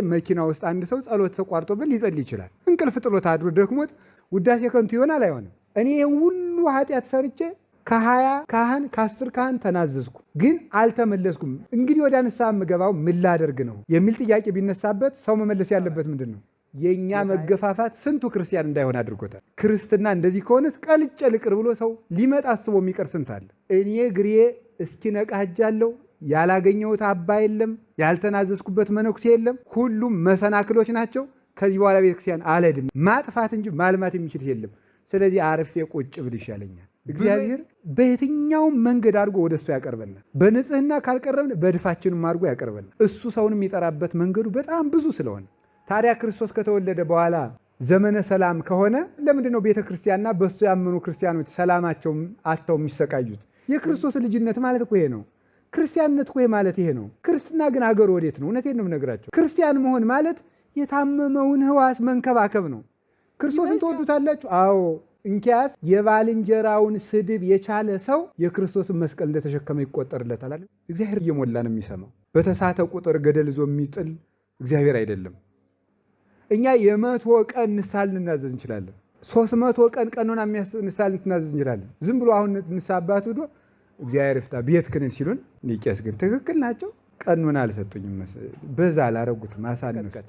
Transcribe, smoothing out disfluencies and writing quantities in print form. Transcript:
መኪና ውስጥ አንድ ሰው ጸሎት ተቋርጦበት ሊጸልይ ይችላል። እንቅልፍ ጥሎት አድሮ ደክሞት ውዳሴ ከንቱ ይሆናል አይሆንም? እኔ ሁሉ ኃጢአት ሰርቼ ከ20 ካህን ከ10 ካህን ተናዘዝኩ ግን አልተመለስኩም። እንግዲህ ወደ ንስሐ የምገባው ምን ላደርግ ነው የሚል ጥያቄ ቢነሳበት ሰው መመለስ ያለበት ምንድን ነው? የኛ መገፋፋት ስንቱ ክርስቲያን እንዳይሆን አድርጎታል። ክርስትና እንደዚህ ከሆነስ ቀልጬ ልቅር ብሎ ሰው ሊመጣ አስቦ የሚቀር ስንት አለ። እኔ ግሬ እስኪነቃ ሄጃለሁ። ያላገኘሁት አባ የለም፣ ያልተናዘዝኩበት መነኩሴ የለም። ሁሉም መሰናክሎች ናቸው። ከዚህ በኋላ ቤተክርስቲያን አልሄድም። ማጥፋት እንጂ ማልማት የሚችል የለም። ስለዚህ አርፌ ቁጭ ብል ይሻለኛል። እግዚአብሔር በየትኛውም መንገድ አድርጎ ወደ እሱ ያቀርበናል። በንጽህና ካልቀረብን በድፋችንም አድርጎ ያቀርበናል። እሱ ሰውን የሚጠራበት መንገዱ በጣም ብዙ ስለሆነ ታዲያ ክርስቶስ ከተወለደ በኋላ ዘመነ ሰላም ከሆነ ለምንድን ነው ቤተ ክርስቲያንና በእሱ ያመኑ ክርስቲያኖች ሰላማቸውን አጥተው የሚሰቃዩት? የክርስቶስ ልጅነት ማለት እኮ ይሄ ነው። ክርስቲያንነት እኮ ማለት ይሄ ነው። ክርስትና ግን አገር ወዴት ነው? እውነቴን ነው የምነግራቸው። ክርስቲያን መሆን ማለት የታመመውን ሕዋስ መንከባከብ ነው። ክርስቶስን ትወዱታላችሁ? አዎ። እንኪያስ የባልንጀራውን ስድብ የቻለ ሰው የክርስቶስን መስቀል እንደተሸከመ ይቆጠርለታል አለ። እግዚአብሔር እየሞላ ነው የሚሰማው። በተሳተ ቁጥር ገደል ይዞ የሚጥል እግዚአብሔር አይደለም። እኛ 100 ቀን ንስሐ ልናዘዝ እንችላለን። 300 ቀን ቀኖና ንስሐ ልናዘዝ እንችላለን። ዝም ብሎ አሁን ንስሐ አባት ሄዶ እግዚአብሔር ይፍታ ቤት ክንን ሲሉን ቄስ ግን ትክክል ናቸው። ቀኖና አልሰጡኝም፣ በዛ አላረጉትም፣ አሳነሱት።